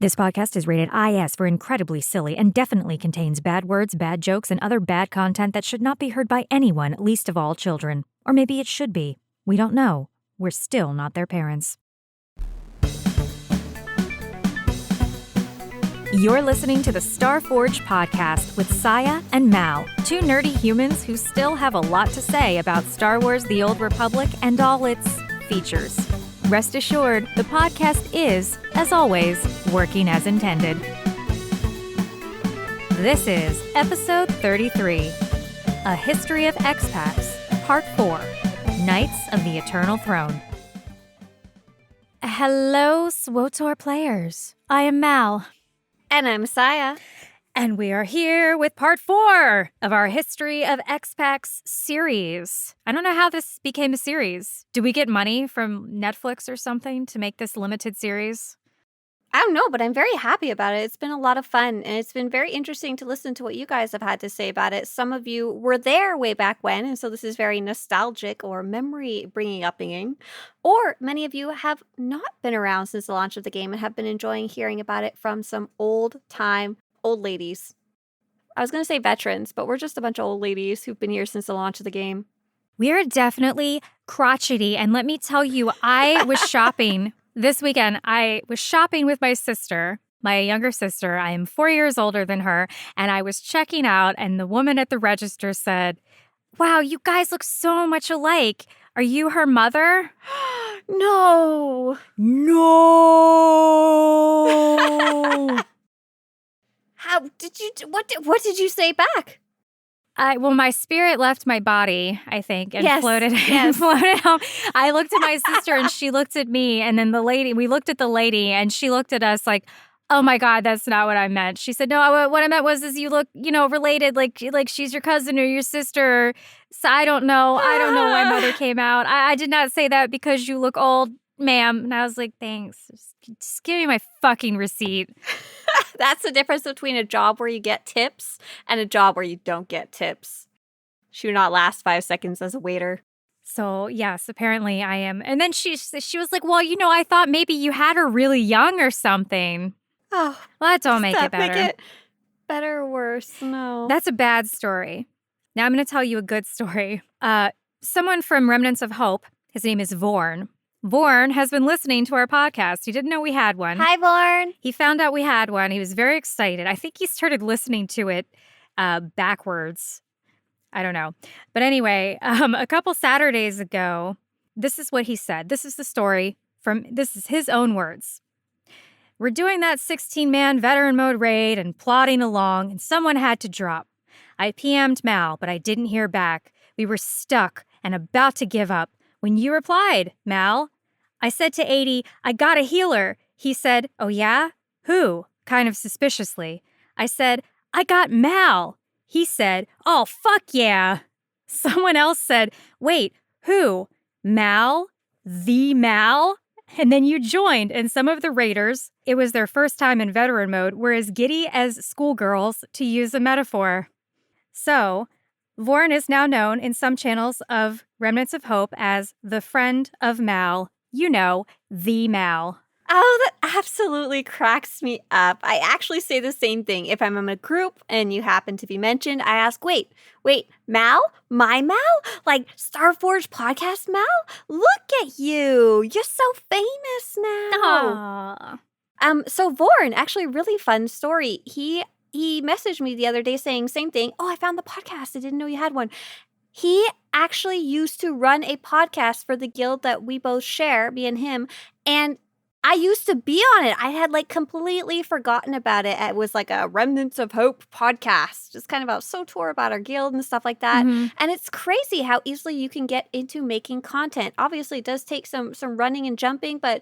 This podcast is rated IS for incredibly silly and definitely contains bad words, bad jokes, and other bad content that should not be heard by anyone, least of all children. Or maybe it should be. We don't know. We're still not their parents. You're listening to the Starforge podcast with Scya and Mal, two nerdy humans who still have a lot to say about Star Wars: The Old Republic and all its features. Rest assured, the podcast is, as always, working as intended. This is episode 33, A History of Xpacs, Part 4, Knights of the Eternal Throne. Hello, SWTOR players. I am Mal. And I'm Scya. And we are here with part 4 of our History of Xpacs series. I don't know how this became a series. Do we get money from Netflix or something to make this limited series? I don't know, but I'm very happy about it. It's been a lot of fun, and it's been very interesting to listen to what you guys have had to say about it. Some of you were there way back when, and so this is very nostalgic or memory-bringing upbringing. Or many of you have not been around since the launch of the game and have been enjoying hearing about it from some old-time old ladies. I was going to say veterans, but we're just a bunch of old ladies who've been here since the launch of the game. We're definitely crotchety, and let me tell you, I was shopping this weekend. I was shopping with my sister, my younger sister. I am 4 years older than her, and I was checking out, and the woman at the register said, "Wow, you guys look so much alike. Are you her mother?" No. No. How did you, what did you say back? Well, my spirit left my body, I think, and floated home. I looked at my sister and she looked at me, and then we looked at the lady and she looked at us like, "Oh my God, that's not what I meant." She said, "No, what I meant was you look, related, like she's your cousin or your sister." So I don't know why mother came out. I did not say that because you look old, ma'am. And I was like, "Thanks. Just give me my fucking receipt." That's the difference between a job where you get tips and a job where you don't get tips. She would not last 5 seconds as a waiter. So, yes, apparently I am. And then she was like, "Well, I thought maybe you had her really young or something." Oh, well, that don't make it better. Make it better or worse? No. That's a bad story. Now I'm going to tell you a good story. Someone from Remnants of Hope, his name is Vorn. Vorn has been listening to our podcast. He didn't know we had one. Hi, Vorn. He found out we had one. He was very excited. I think he started listening to it backwards. I don't know. But anyway, a couple Saturdays ago, this is what he said. This is the story this is his own words. "We're doing that 16-man veteran mode raid and plodding along, and someone had to drop. I PM'd Mal, but I didn't hear back. We were stuck and about to give up when you replied, Mal. I said to 80, I got a healer. He said, oh yeah? Who? Kind of suspiciously. I said, I got Mal. He said, oh, fuck yeah. Someone else said, wait, who? Mal? The Mal? And then you joined, and some of the raiders, it was their first time in veteran mode, were as giddy as schoolgirls, to use a metaphor. So, Vorn is now known in some channels of Remnants of Hope as the friend of Mal. The Mal. Oh, that absolutely cracks me up. I actually say the same thing. If I'm in a group and you happen to be mentioned, I ask, wait, Mal? My Mal? Like Starforge podcast Mal? Look at you. You're so famous now. Aww. So Vorn, actually really fun story. He messaged me the other day saying same thing. Oh, I found the podcast. I didn't know you had one. He actually used to run a podcast for the guild that we both share, me and him, and I used to be on it. I had completely forgotten about it. It was like a Remnants of Hope podcast, just kind of about SWTOR, about our guild and stuff like that. Mm-hmm. And it's crazy how easily you can get into making content. Obviously, it does take some running and jumping, but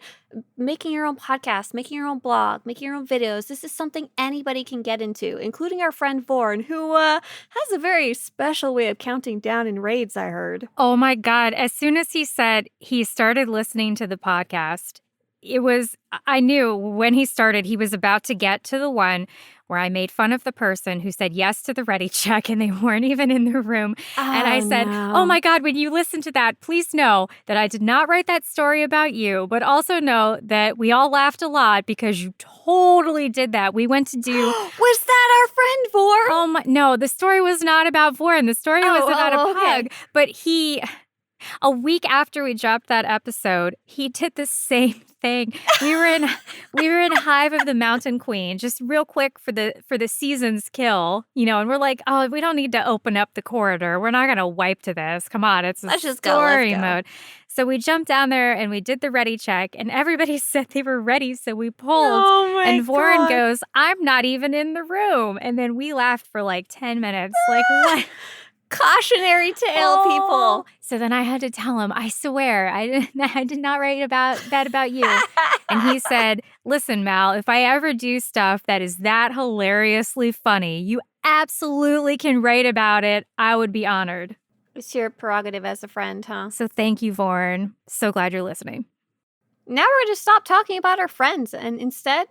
making your own podcast, making your own blog, making your own videos, this is something anybody can get into, including our friend Vorn, who has a very special way of counting down in raids, I heard. Oh my God. As soon as he said he started listening to the podcast, I knew when he started, he was about to get to the one where I made fun of the person who said yes to the ready check and they weren't even in the room. And I Oh, said, oh my no. God, when you listen to that, please know that I did not write that story about you, but also know that we all laughed a lot because you totally did that. We went to do, Was that our friend Vorn? no, the story was not about Voren. The story was about a pug, Okay. but a week after we dropped that episode, he did the same thing. We were in Hive of the Mountain Queen, just real quick for the season's kill, and we're like, oh, we don't need to open up the corridor. We're not gonna wipe to this. Come on, it's a Let's just go. Let's story go. mode. So we jumped down there and we did the ready check, and everybody said they were ready, so we pulled. Oh my And Voren God. goes, I'm not even in the room. And then we laughed for like 10 minutes. Like, what? Cautionary tale, people. So then I had to tell him, I swear, I did not write about you. And he said, listen, Mal, if I ever do stuff that is that hilariously funny, you absolutely can write about it. I would be honored. It's your prerogative as a friend, huh? So thank you, Voren. So glad you're listening. Now we're going to stop talking about our friends, and instead,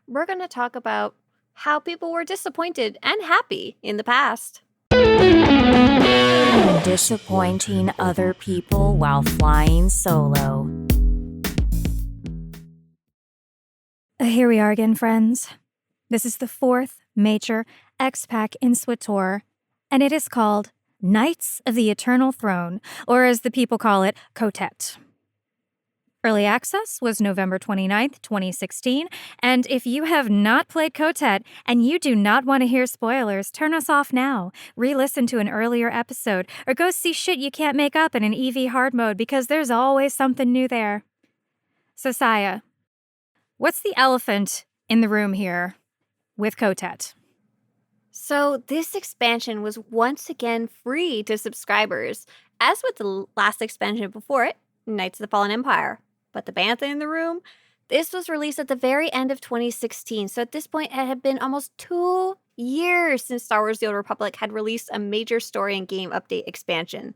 we're going to talk about how people were disappointed and happy in the past. Disappointing other people while flying solo. Here we are again, friends. This is the 4th major Xpac in SWTOR, and it is called Knights of the Eternal Throne, or as the people call it, KOTET. Early access was November 29th, 2016, and if you have not played KOTET and you do not want to hear spoilers, turn us off now, re-listen to an earlier episode, or go see shit you can't make up in an EV hard mode because there's always something new there. So, Scya, what's the elephant in the room here with KOTET? So this expansion was once again free to subscribers, as with the last expansion before it, Knights of the Fallen Empire. But the bantha in the room, this was released at the very end of 2016, so at this point it had been almost 2 years since Star Wars The Old Republic had released a major story and game update expansion.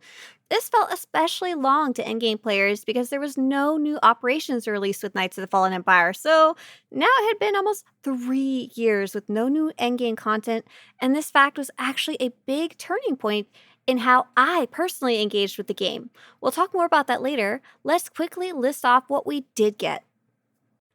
This felt especially long to endgame players because there was no new operations released with Knights of the Fallen Empire, so now it had been almost 3 years with no new endgame content, and this fact was actually a big turning point in how I personally engaged with the game. We'll talk more about that later. Let's quickly list off what we did get.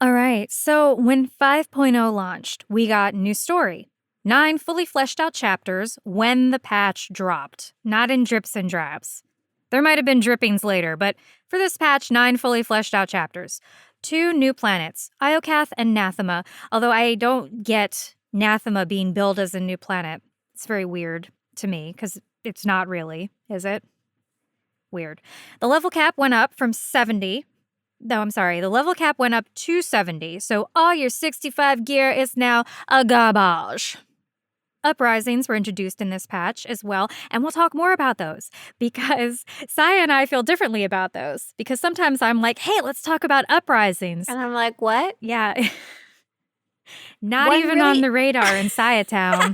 All right, so when 5.0 launched, we got new story. 9 fully fleshed out chapters when the patch dropped, not in drips and drabs. There might have been drippings later, but for this patch, 9 fully fleshed out chapters. 2 new planets, Iocas and Mathema, although I don't get Mathema being billed as a new planet. It's very weird to me, because it's not really, is it? Weird. The level cap went up from 70. No, I'm sorry. The level cap went up to 70, so all your 65 gear is now a garbage. Uprisings were introduced in this patch as well, and we'll talk more about those because Scya and I feel differently about those because sometimes I'm like, hey, let's talk about Uprisings. And I'm like, what? Yeah. Not One even really- on the radar in Scya Town.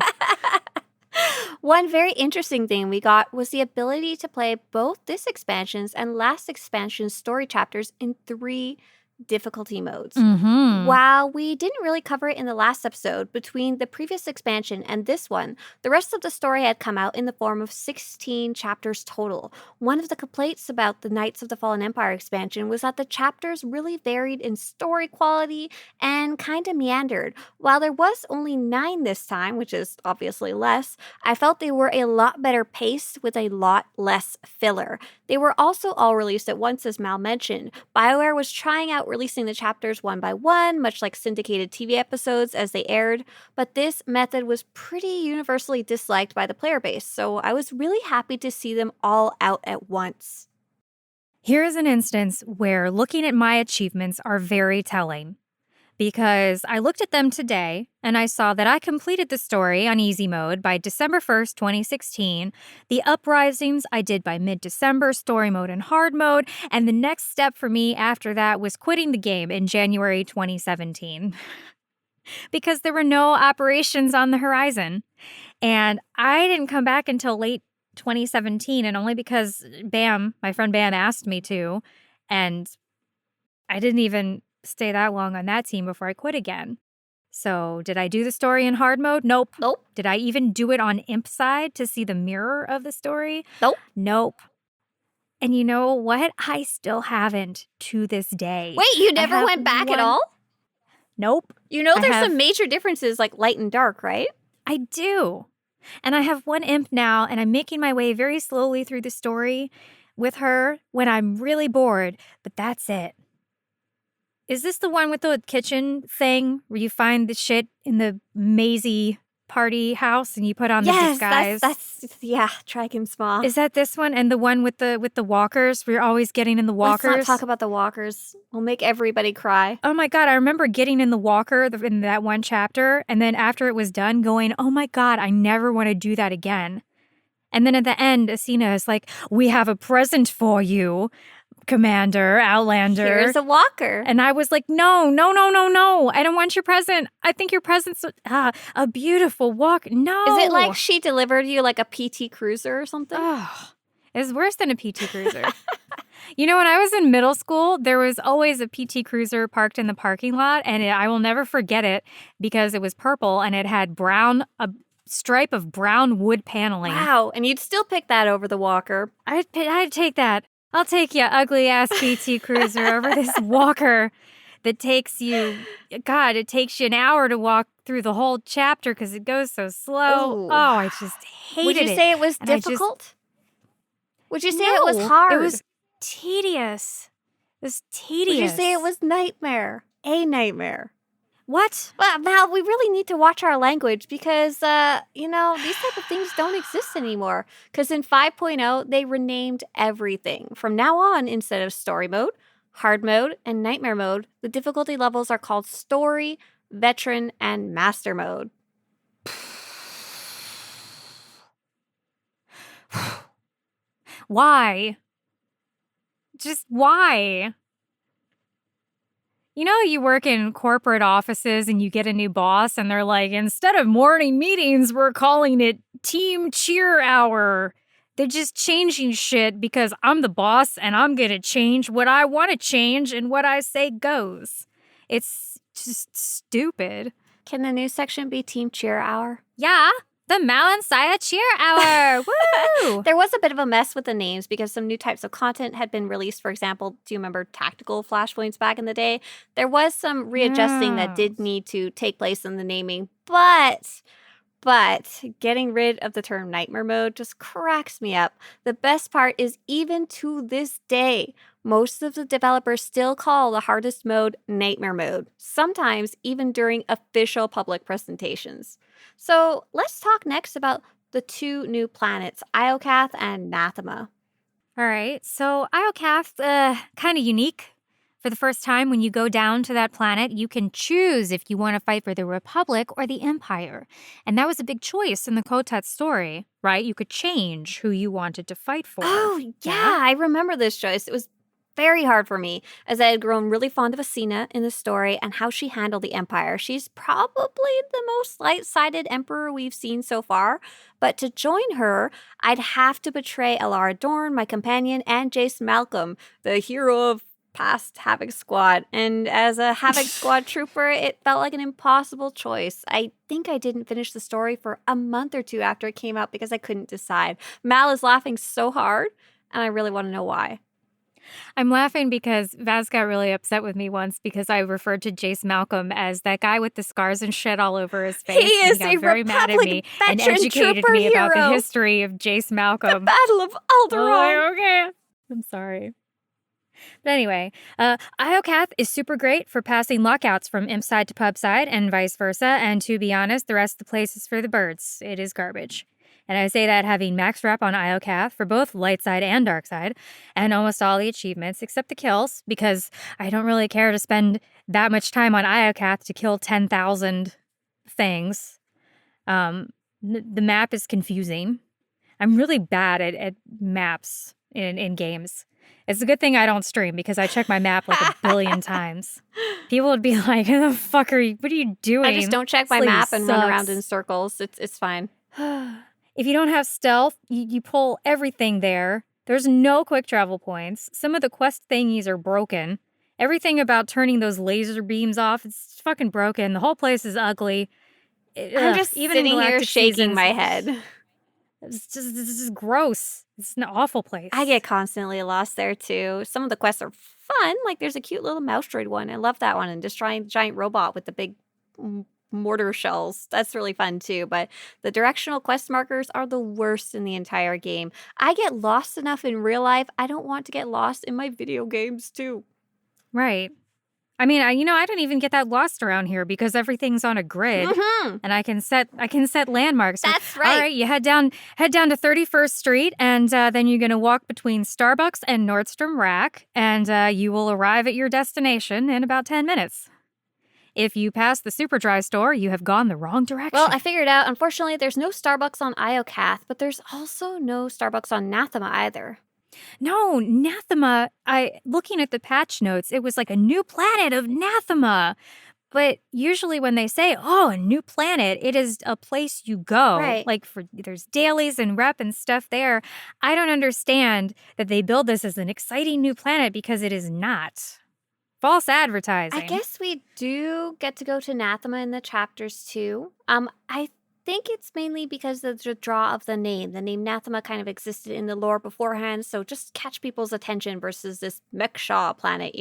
One very interesting thing we got was the ability to play both this expansion's and last expansion's story chapters in 3 difficulty modes. Mm-hmm. While we didn't really cover it in the last episode, between the previous expansion and this one, the rest of the story had come out in the form of 16 chapters total. One of the complaints about the Knights of the Fallen Empire expansion was that the chapters really varied in story quality and kind of meandered. While there was only 9 this time, which is obviously less, I felt they were a lot better paced with a lot less filler. They were also all released at once, as Mal mentioned. BioWare was trying out releasing the chapters one by one, much like syndicated TV episodes as they aired, but this method was pretty universally disliked by the player base, so I was really happy to see them all out at once. Here is an instance where looking at my achievements are very telling. Because I looked at them today and I saw that I completed the story on easy mode by December 1st, 2016. The Uprisings I did by mid-December, story mode and hard mode, and the next step for me after that was quitting the game in January 2017. Because there were no operations on the horizon. And I didn't come back until late 2017, and only because Bam, my friend Bam, asked me to, and I didn't even stay that long on that team before I quit again. So, did I do the story in hard mode? Nope. Nope. Did I even do it on imp side to see the mirror of the story? Nope. Nope. And you know what? I still haven't to this day. Wait, you I never have went back at one- all? Nope. You know I there's have- some major differences like light and dark, right? I do. And I have one imp now, and I'm making my way very slowly through the story with her when I'm really bored, but that's it. Is this the one with the kitchen thing where you find the shit in the mazy party house and you put on the disguise? that's Dragon Spa. Is that this one? And the one with the walkers? Where you're always getting in the walkers? Let's not talk about the walkers. We'll make everybody cry. Oh my God, I remember getting in the walker in that one chapter, and then after it was done going, oh my God, I never want to do that again. And then at the end, Asina is like, we have a present for you, Commander, Outlander. Here's a walker. And I was like, no. I don't want your present. I think your present's a beautiful walk. No. Is it like she delivered you like a PT Cruiser or something? Oh, it's worse than a PT Cruiser. You know, when I was in middle school, there was always a PT Cruiser parked in the parking lot, and I will never forget it because it was purple and it had a stripe of brown wood paneling. Wow. And you'd still pick that over the walker. I'd take that. I'll take you, ugly ass PT Cruiser, over this walker that takes you. God, it takes you an hour to walk through the whole chapter because it goes so slow. Ooh. Oh, I just hated it. Would you say it was And I just- difficult? Would you say it was No, hard? It was tedious. It was tedious. Would you say it was nightmare? A nightmare. What? Well, Val, we really need to watch our language because, these type of things don't exist anymore. Because in 5.0, they renamed everything. From now on, instead of story mode, hard mode, and nightmare mode, the difficulty levels are called story, veteran, and master mode. Why? Just why? You know, you work in corporate offices and you get a new boss and they're like, instead of morning meetings, we're calling it team cheer hour. They're just changing shit because I'm the boss and I'm going to change what I want to change and what I say goes. It's just stupid. Can the new section be team cheer hour? Yeah, the Mal and Scya cheer hour. Woo! There was a bit of a mess with the names because some new types of content had been released. For example, do you remember tactical flashpoints back in the day? There was some readjusting that did need to take place in the naming, but getting rid of the term nightmare mode just cracks me up. The best part is even to this day, most of the developers still call the hardest mode nightmare mode, sometimes even during official public presentations. So let's talk next about the two new planets, Iocas and Mathema. All right, so Iocas, kind of unique. For the first time, when you go down to that planet, you can choose if you want to fight for the Republic or the Empire. And that was a big choice in the KOTET story, right? You could change who you wanted to fight for. Oh, yeah, I remember this choice. It was very hard for me as I had grown really fond of Asina in the story and how she handled the Empire. She's probably the most light-sided emperor we've seen so far, but to join her, I'd have to betray Alara Dorn, my companion, and Jace Malcolm, the hero of past Havoc Squad. And as a Havoc Squad trooper, it felt like an impossible choice. I think I didn't finish the story for a month or two after it came out because I couldn't decide. Mal is laughing so hard, and I really want to know why. I'm laughing because Vaz got really upset with me once because I referred to Jace Malcolm as that guy with the scars and shit all over his face. He is got a very mad at me Republic and veteran educated trooper me about the hero. history of Jace Malcolm. Battle of Oh, Alderaan. okay. I'm sorry. But anyway, Iocas is super great for passing lockouts from imp side to pub side and vice versa. And to be honest, the rest of the place is for the birds. It is garbage. And I say that having max rep on Iocas for both light side and dark side, and almost all the achievements except the kills, because I don't really care to spend that much time on Iocas to kill 10,000 things. The map is confusing. I'm really bad at maps in games. It's a good thing I don't stream because I check my map like a billion times. People would be like, "Who the fuck are you? What are you doing?" I just don't check my This map lady and run sucks. around in circles. It's fine. If you don't have stealth, you pull everything there. There's no quick travel points. Some of the quest thingies are broken. Everything about turning those laser beams off, it's fucking broken. The whole place is ugly. I'm just Even in sitting here Galactic shaking Seasons, my head. it's just gross. It's an awful place. I get constantly lost there too. Some of the quests are fun. Like there's a cute little mouse droid one. I love that one. And destroying the giant robot with the big mortar shells. That's really fun too. But the directional quest markers are the worst in the entire game. I get lost enough in real life. I don't want to get lost in my video games too. Right. I mean, I don't even get that lost around here because everything's on a grid, and I can set landmarks. That's All right. right, you head down to 31st Street, and then you're gonna walk between Starbucks and Nordstrom Rack, and you will arrive at your destination in about 10 minutes. If you pass the Superdry store, you have gone the wrong direction. Well, I figured out, unfortunately, there's no Starbucks on Iocas, but there's also no Starbucks on Mathema either. No, Nathema, looking at the patch notes, it was like a new planet of Nathema. But usually when they say, oh, a new planet, it is a place you go. Right. Like there's dailies and rep and stuff there. I don't understand that they build this as an exciting new planet because it is not. False advertising. I guess we do get to go to Nathema in the chapters too. I think it's mainly because of the draw of the name. The name Nathema kind of existed in the lore beforehand, so just catch people's attention versus this Mechshaw planet,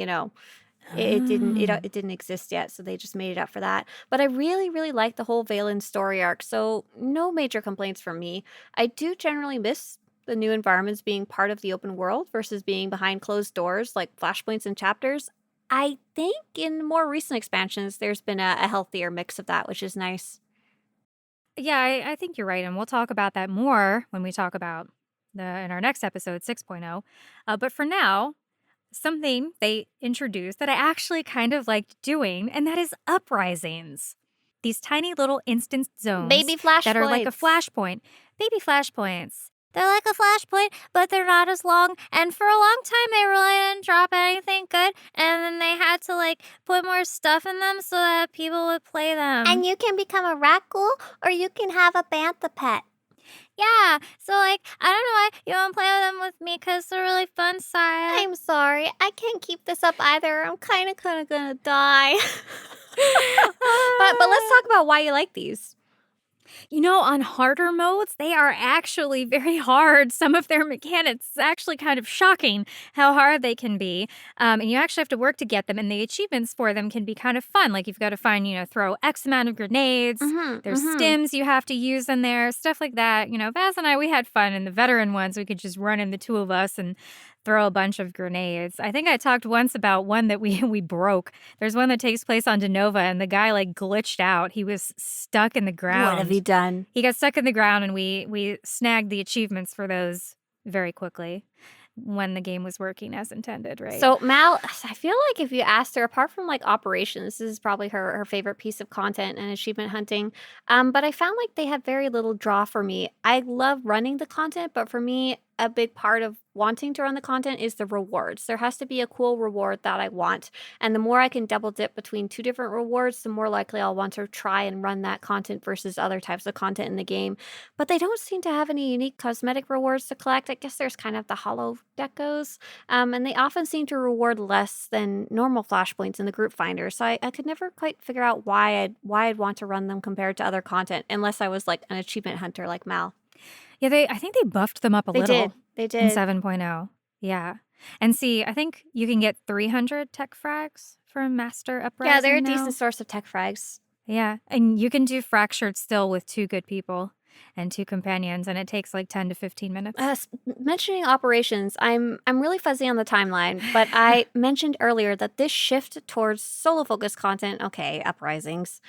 It didn't exist yet, so they just made it up for that. But I really, really like the whole Valen story arc, so no major complaints from me. I do generally miss the new environments being part of the open world versus being behind closed doors like flashpoints and chapters. I think in more recent expansions, there's been a healthier mix of that, which is nice. Yeah, I think you're right. And we'll talk about that more when we talk about in our next episode, 6.0. But for now, something they introduced that I actually kind of liked doing, and that is uprisings. These tiny little instance zones Baby flashpoints. that are like a flashpoint. Baby flashpoints. They're like a flashpoint, but they're not as long. And for a long time, they really didn't drop anything good. And then they had to put more stuff in them so that people would play them. And you can become a raccoon, or you can have a bantha pet. Yeah, so I don't know why you want to play with them with me because they're really fun, Saya. I'm sorry, I can't keep this up either. I'm kind of gonna die. but let's talk about why you like these. On harder modes, they are actually very hard. Some of their mechanics, it's actually kind of shocking how hard they can be. And you actually have to work to get them. And the achievements for them can be kind of fun. Like you've got to find, throw X amount of grenades. There's stims you have to use in there, stuff like that. Vaz and I, we had fun. And the veteran ones, we could just run in the two of us and throw a bunch of grenades. I think I talked once about one that we broke. There's one that takes place on Denova, and the guy glitched out. He was stuck in the ground. What have you done? He got stuck in the ground, and we snagged the achievements for those very quickly when the game was working as intended, right? So Mal, I feel like if you asked her, apart from operations, this is probably her favorite piece of content and achievement hunting. But I found they had very little draw for me. I love running the content, but for me, a big part of wanting to run the content is the rewards. There has to be a cool reward that I want. And the more I can double dip between two different rewards, the more likely I'll want to try and run that content versus other types of content in the game. But they don't seem to have any unique cosmetic rewards to collect. I guess there's kind of the holo decos. And they often seem to reward less than normal flashpoints in the group finder. So I could never quite figure out why I'd want to run them compared to other content, unless I was an achievement hunter like Mal. Yeah, I think they buffed them up a little. They did. In 7.0. Yeah. And see, I think you can get 300 tech frags from Master Uprising. Yeah, they're a now. decent source of tech frags. Yeah, and you can do fractured still with 2 good people and 2 companions, and it takes 10 to 15 minutes. Mentioning operations, I'm really fuzzy on the timeline, but I mentioned earlier that this shift towards solo-focused content, Uprisings,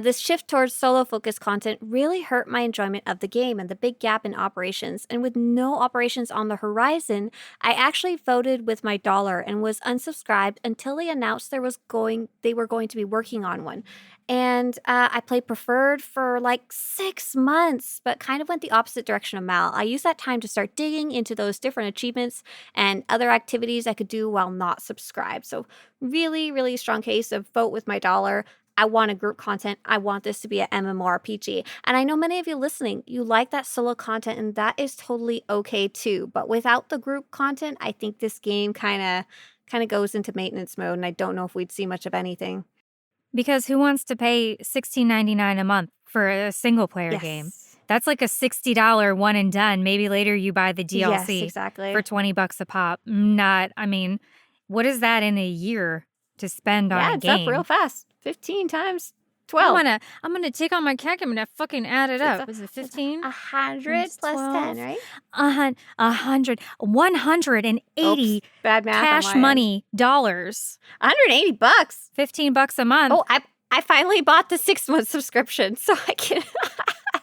this shift towards solo-focused content really hurt my enjoyment of the game and the big gap in operations. And with no operations on the horizon, I actually voted with my dollar and was unsubscribed until they announced they were going to be working on one. And I played Preferred for 6 months, but kind of went the opposite direction of Mal. I used that time to start digging into those different achievements and other activities I could do while not subscribed. So really, really strong case of vote with my dollar. I want a group content. I want this to be an MMORPG. And I know many of you listening, you like that solo content, and that is totally okay too. But without the group content, I think this game kind of kind of goes into maintenance mode, and I don't know if we'd see much of anything. Because who wants to pay $16.99 a month for a single player game? Yes. That's like a $60 one and done. Maybe later you buy the Yes, DLC exactly. for $20 a pop. I mean, what is that in a year to spend on a It's up game? real fast. 15 times 12. I'm gonna take out my calculator. I'm gonna fucking add it up. Is it 15? 100 plus 10, right? 180 Oops, bad math on cash my end. money dollars. $180. $15 a month. Oh, I finally bought the 6-month subscription, so I can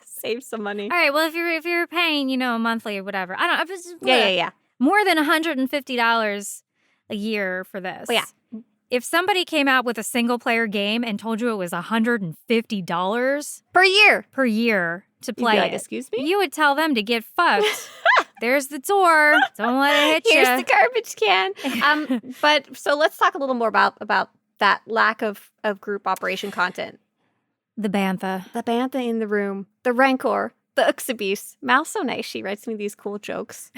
save some money. All right. Well, if you're paying, monthly or whatever, I don't. Yeah. More than $150 a year for this. Well, yeah. If somebody came out with a single player game and told you it was $150 Per year. to You'd play be like, it, excuse me? you would tell them to get fucked. There's the door. Don't let it hit Here's you. the garbage can. But so let's talk a little more about that lack of group operation content. The bantha. The bantha in the room, the rancor, the uxabuse. Mal's so nice. She writes me these cool jokes.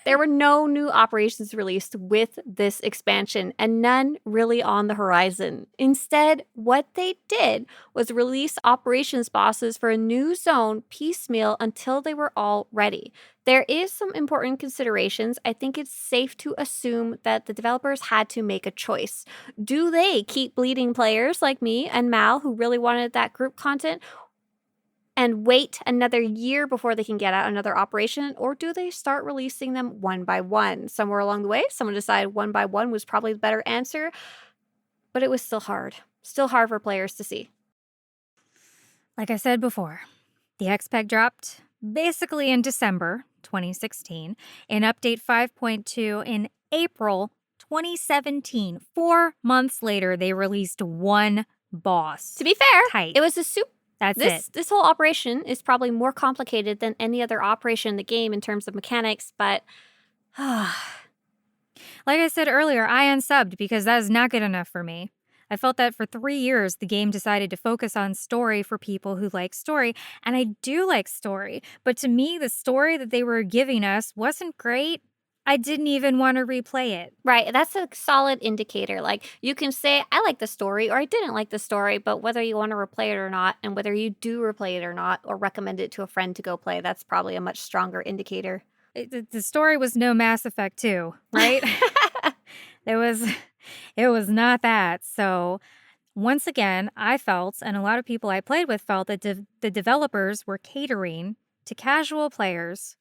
There were no new operations released with this expansion, and none really on the horizon. Instead, what they did was release operations bosses for a new zone piecemeal until they were all ready. There is some important considerations. I think it's safe to assume that the developers had to make a choice. Do they keep bleeding players like me and Mal, who really wanted that group content, and wait another year before they can get out another operation? Or do they start releasing them one by one? Somewhere along the way, someone decided one by one was probably the better answer, but it was still hard. Still hard for players to see. Like I said before, the XPEG dropped basically in December 2016, and Update 5.2 in April 2017. 4 months later, they released one boss. To be fair, Tight. it was a super. That's This whole operation is probably more complicated than any other operation in the game in terms of mechanics, but Like I said earlier, I unsubbed because that is not good enough for me. I felt that for 3 years, the game decided to focus on story for people who like story, and I do like story, but to me, the story that they were giving us wasn't great. I didn't even want to replay it. right, that's a solid indicator. Like, you can say, I like the story, or I didn't like the story, but whether you want to replay it or not, and whether you do replay it or not, or recommend it to a friend to go play, that's probably a much stronger indicator. The story was no Mass Effect 2, right? It was not that. So once again, I felt, and a lot of people I played with felt, that the developers were catering to casual players.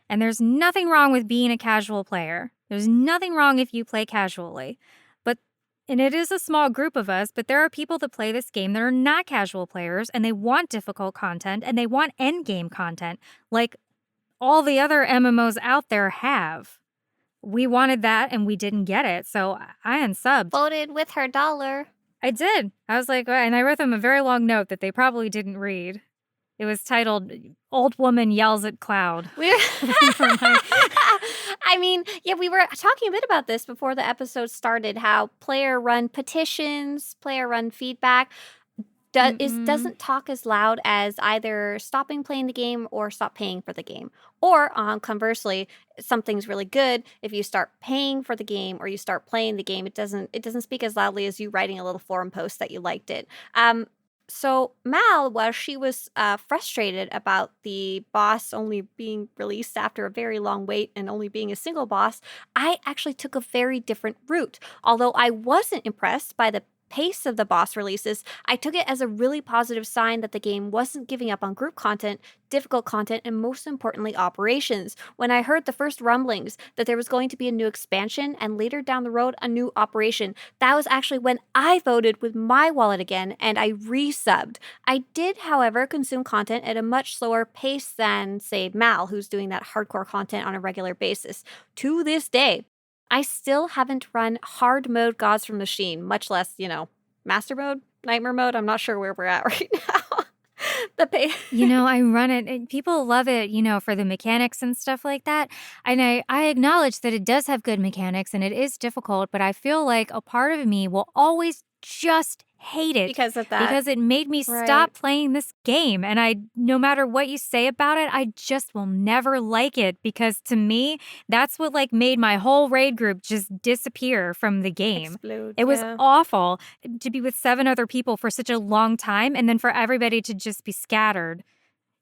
And there's nothing wrong with being a casual player. There's nothing wrong if you play casually. And it is a small group of us, but there are people that play this game that are not casual players, and they want difficult content, and they want endgame content, like all the other MMOs out there have. We wanted that, and we didn't get it, so I unsubbed. Voted with her dollar. I did. I was like, and I wrote them a very long note that they probably didn't read. It was titled, Old Woman Yells at Cloud. I mean, yeah, we were talking a bit about this before the episode started, how player-run petitions, player-run feedback doesn't talk as loud as either stopping playing the game or stop paying for the game. Or conversely, something's really good. If you start paying for the game or you start playing the game, it doesn't speak as loudly as you writing a little forum post that you liked it. So Mal, while she was frustrated about the boss only being released after a very long wait and only being a single boss, I actually took a very different route. Although I wasn't impressed by the pace of the boss releases, I took it as a really positive sign that the game wasn't giving up on group content, difficult content, and most importantly, operations. When I heard the first rumblings that there was going to be a new expansion and later down the road a new operation, that was actually when I voted with my wallet again and I resubbed. I did, however, consume content at a much slower pace than, say, Mal, who's doing that hardcore content on a regular basis. To this day, I still haven't run hard mode Gods from the Machine, much less, master mode, nightmare mode. I'm not sure where we're at right now. I run it, and people love it, for the mechanics and stuff like that. And I acknowledge that it does have good mechanics and it is difficult, but I feel like a part of me will always just hate it Because of that. because it made me Right. stop playing this game. And no matter what you say about it, I just will never like it because to me, that's what like made my whole raid group just disappear from the game. Explode. It was yeah. awful to be with 7 other people for such a long time and then for everybody to just be scattered.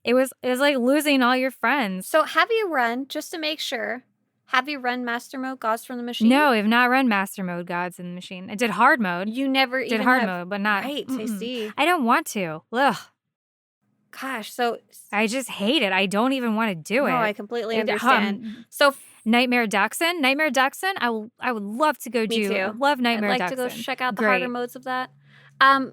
It was like losing all your friends. So have you run, just to make sure, have you run Master Mode Gods from the Machine? No, I've not run Master Mode Gods in the Machine. I did hard mode. You never Did even hard have... mode, but not. Right, I see. I don't want to. Ugh. Gosh, so... I just hate it. I don't even want to do it. No, I completely It, understand. So Nightmare Dachshund? Nightmare Dachshund? I would love to go Me do. too. I love Nightmare I'd like Dachshund. to go check out the harder Great. modes of that.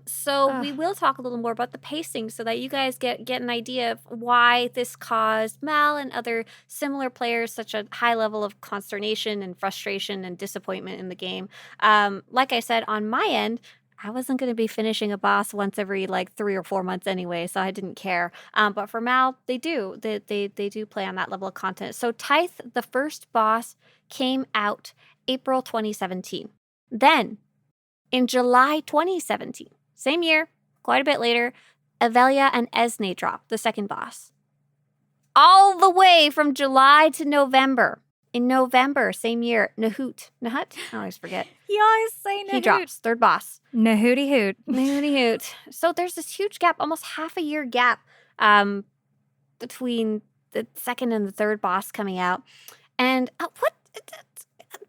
So we Ugh. will talk a little more about the pacing so that you guys get an idea of why this caused Mal and other similar players such a high level of consternation and frustration and disappointment in the game. Like I said, on my end, I wasn't going to be finishing a boss once every like 3 or 4 months anyway, so I didn't care. But for Mal, they do. They do play on that level of content. So Tithe, the first boss, came out April 2017. Then, in July 2017, same year, quite a bit later, Avelia and Esne dropped, the second boss. All the way from July to November. In November, same year, Nahut. I always forget. You always say Nahoot. He drops, third boss. Nahooty Hoot. Nahooty Hoot. So there's this huge gap, almost half a year gap between the second and the third boss coming out. And what?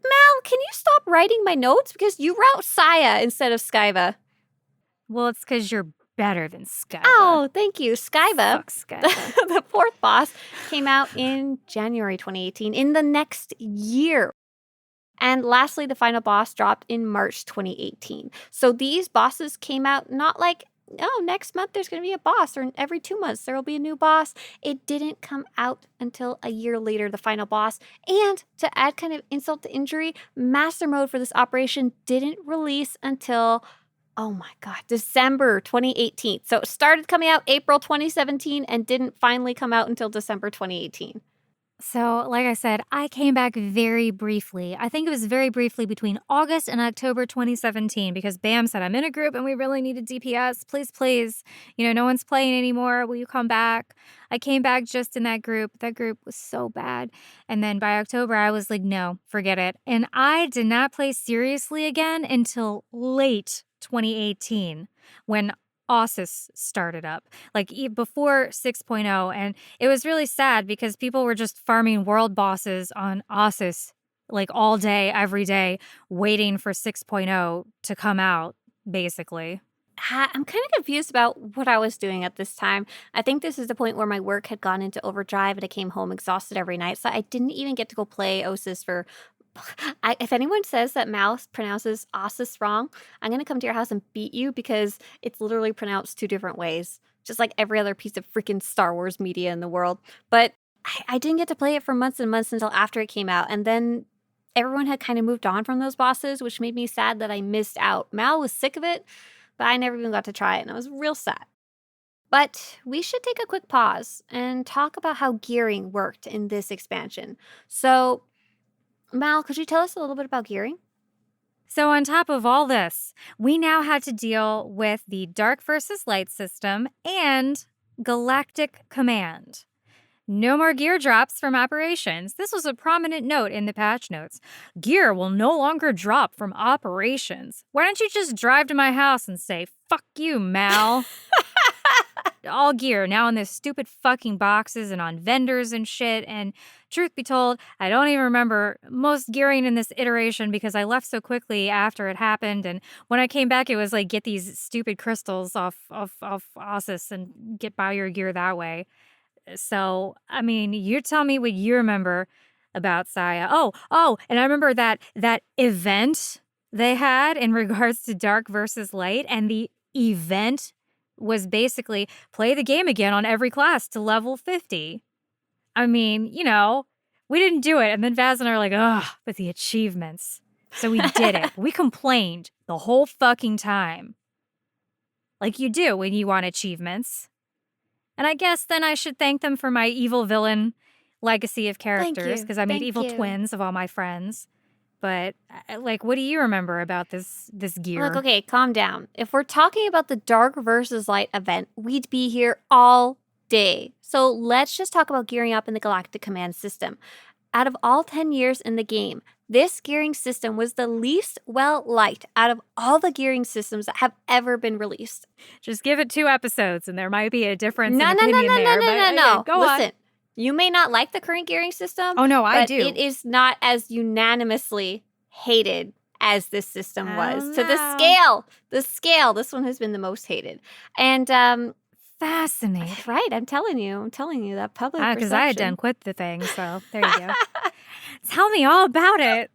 Mal, can you stop writing my notes? Because you wrote Scya instead of Skyva. Well, it's because you're better than Skyva. Oh, thank you. Skyva, Fuck Skyva. the fourth boss, came out in January 2018, in the next year. And lastly, the final boss dropped in March 2018. So these bosses came out not like, oh, next month there's going to be a boss, or every 2 months there will be a new boss. It didn't come out until a year later, the final boss. And to add kind of insult to injury, Master Mode for this operation didn't release until, oh my God, December 2018. So it started coming out April 2017 and didn't finally come out until December 2018. So, like I said, I came back very briefly. I think it was very briefly between August and October 2017 because Bam said, I'm in a group and we really needed DPS. Please, please. You know, no one's playing anymore. Will you come back? I came back just in that group. That group was so bad. And then by October, I was like, no, forget it. And I did not play seriously again until late 2018 when Ausis started up, like before 6.0. And it was really sad because people were just farming world bosses on Ausis like all day, every day, waiting for 6.0 to come out, basically. I'm kind of confused about what I was doing at this time. I think this is the point where my work had gone into overdrive and I came home exhausted every night. So I didn't even get to go play Ausis for... if anyone says that Mal pronounces Ausis wrong, I'm going to come to your house and beat you because it's literally pronounced 2 different ways, just like every other piece of freaking Star Wars media in the world. But I didn't get to play it for months and months until after it came out. And then everyone had kind of moved on from those bosses, which made me sad that I missed out. Mal was sick of it, but I never even got to try it, and I was real sad. But we should take a quick pause and talk about how gearing worked in this expansion. So... Mal, could you tell us a little bit about gearing? So on top of all this, we now had to deal with the dark versus light system and galactic command. No more gear drops from operations. This was a prominent note in the patch notes. Gear will no longer drop from operations. Why don't you just drive to my house and say, fuck you, Mal? All gear now in this stupid fucking boxes and on vendors and shit. And truth be told, I don't even remember most gearing in this iteration because I left so quickly after it happened. And when I came back, it was like, get these stupid crystals off Ausis and get by your gear that way. So, I mean, you tell me what you remember about Scya. Oh, and I remember that event they had in regards to dark versus light, and the event was basically play the game again on every class to level 50. I mean, you know, we didn't do it. And then Vaz and I are like, ugh, but the achievements. So we did it. We complained the whole fucking time. Like you do when you want achievements. And I guess then I should thank them for my evil villain legacy of characters because I made evil twins of all my friends. but like, what do you remember about this gear? Look, okay, calm down. If we're talking about the Dark versus Light event, we'd be here all day. So let's just talk about gearing up in the Galactic Command system. Out of all 10 years in the game, this gearing system was the least well-liked out of all the gearing systems that have ever been released. Just give it 2 episodes, and there might be a difference No, in no, no, opinion no, no, there. no, but no, no. go on. Listen, you may not like the current gearing system. Oh no, I but do. it is not as unanimously hated as this system was. To the scale, this one has been the most hated. And Fascinating. right, I'm telling you that public perception. Because I had done quit the thing, so there you go. Tell me all about it.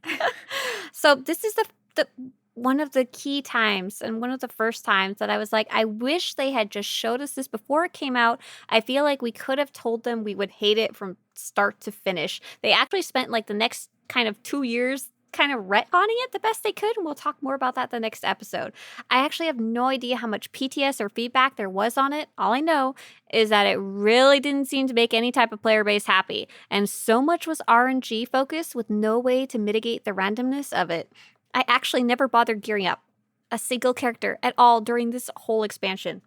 So this is the one of the key times and one of the first times that I was like, I wish they had just showed us this before it came out. I feel like we could have told them we would hate it from start to finish. They actually spent like the next kind of 2 years kind of retconning it the best they could, and we'll talk more about that the next episode. I actually have no idea how much PTS or feedback there was on it. All I know is that it really didn't seem to make any type of player base happy, and so much was RNG focused with no way to mitigate the randomness of it. I actually never bothered gearing up a single character at all during this whole expansion.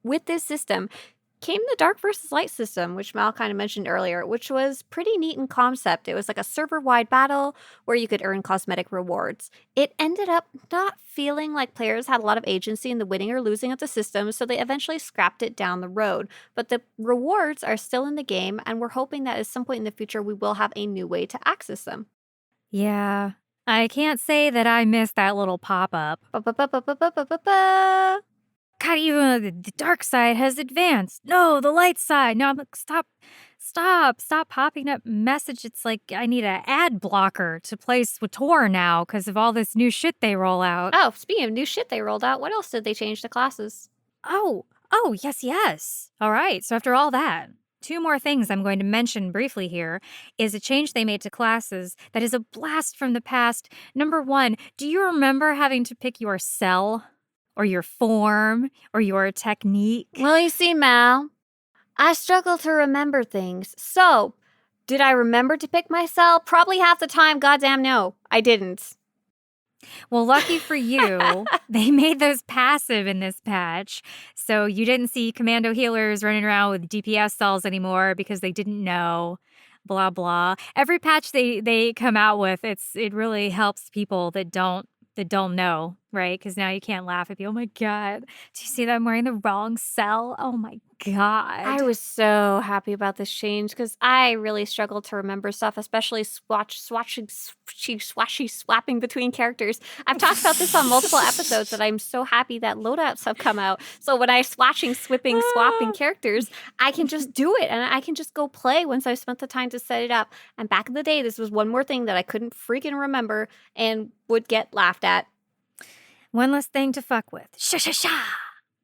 With this system came the Dark versus Light system, which Mal kind of mentioned earlier, which was pretty neat in concept. It was like a server-wide battle where you could earn cosmetic rewards. It ended up not feeling like players had a lot of agency in the winning or losing of the system, so they eventually scrapped it down the road. But the rewards are still in the game, and we're hoping that at some point in the future we will have a new way to access them. Yeah, I can't say that I missed that little pop-up. Ba-ba-ba-ba-ba-ba-ba-ba. God, even the dark side has advanced. No, the light side. No, I'm like, stop popping up message. It's like I need an ad blocker to play SWTOR now because of all this new shit they roll out. Oh, speaking of new shit they rolled out, what else did they change to classes? Oh, yes. All right, so after all that, 2 more things I'm going to mention briefly here is a change they made to classes that is a blast from the past. Number 1, do you remember having to pick your cell? Or your form, or your technique? Well, you see, Mal, I struggle to remember things. So, did I remember to pick my cell? Probably half the time, goddamn no, I didn't. Well, lucky for you, they made those passive in this patch. So you didn't see commando healers running around with DPS cells anymore because they didn't know. Blah, blah. Every patch they come out with, it really helps people that don't know, right? Because now you can't laugh at people. Oh my God, do you see that I'm wearing the wrong cell? Oh my God. I was so happy about this change because I really struggled to remember stuff, especially swashing, swapping between characters. I've talked about this on multiple episodes that I'm so happy that loadouts have come out. So when I swapping characters, I can just do it and I can just go play once I've spent the time to set it up. And back in the day, this was one more thing that I couldn't freaking remember and would get laughed at. One less thing to fuck with. Sha.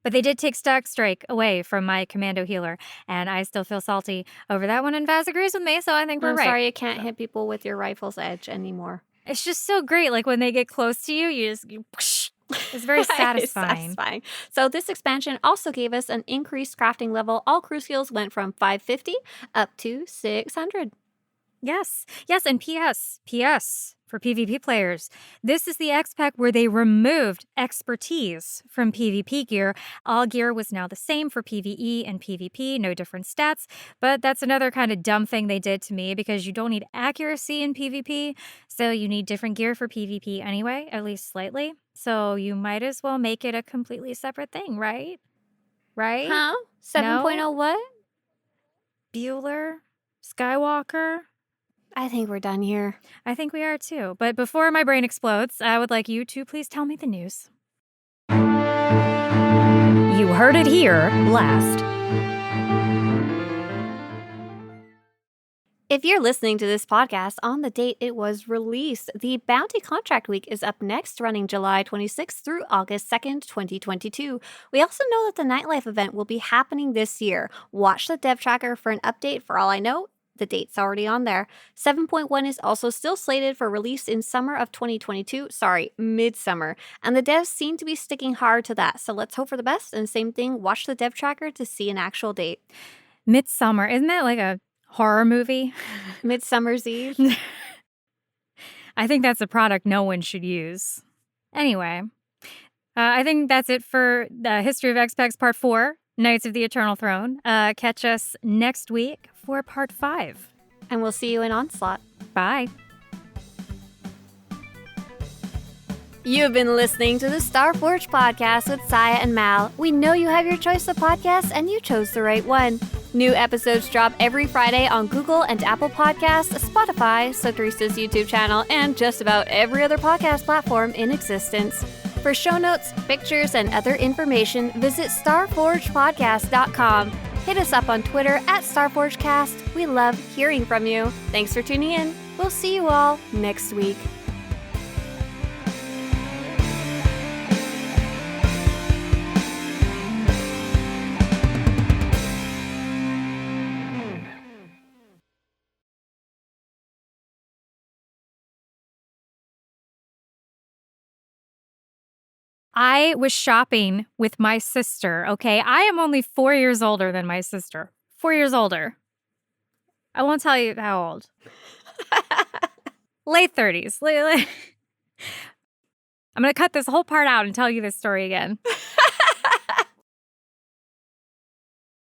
But they did take Stock Strike away from my commando healer, and I still feel salty over that one, and Vaz agrees with me, so I think we're I'm right. sorry you can't hit people with your rifle's edge anymore. It's just so great. Like when they get close to you, whoosh. It's very satisfying. So this expansion also gave us an increased crafting level. All crew skills went from 550 up to 600. Yes, and PS for PvP players. This is the Xpac where they removed expertise from PvP gear. All gear was now the same for PvE and PvP, no different stats. But that's another kind of dumb thing they did to me because you don't need accuracy in PvP, so you need different gear for PvP anyway, at least slightly. So you might as well make it a completely separate thing, right? Right? Huh? 7.0 No? what? Bueller? Skywalker? I think we're done here. I think we are too. But before my brain explodes, I would like you to please tell me the news. You heard it here last. If you're listening to this podcast on the date it was released, the Bounty Contract Week is up next, running July 26th through August 2nd, 2022. We also know that the Nightlife event will be happening this year. Watch the dev tracker for an update. For all I know, the date's already on there. 7.1 is also still slated for release in summer of 2022. Midsummer. And the devs seem to be sticking hard to that. So let's hope for the best. And same thing, watch the dev tracker to see an actual date. Midsummer, isn't that like a horror movie? Midsummer's Eve. I think that's a product no one should use. Anyway, I think that's it for the History of Xpacs Part 4, Knights of the Eternal Throne. Catch us next week for Part 5. And we'll see you in Onslaught. Bye. You've been listening to the Starforge podcast with Scya and Mal. We know you have your choice of podcasts, and you chose the right one. New episodes drop every Friday on Google and Apple Podcasts, Spotify, Swtorista's YouTube channel, and just about every other podcast platform in existence. For show notes, pictures, and other information, visit starforgepodcast.com. Hit us up on Twitter at StarforgeCast. We love hearing from you. Thanks for tuning in. We'll see you all next week. I was shopping with my sister, okay? I am only 4 years older than my sister. 4 years older. I won't tell you how old. Late 30s. I'm going to cut this whole part out and tell you this story again.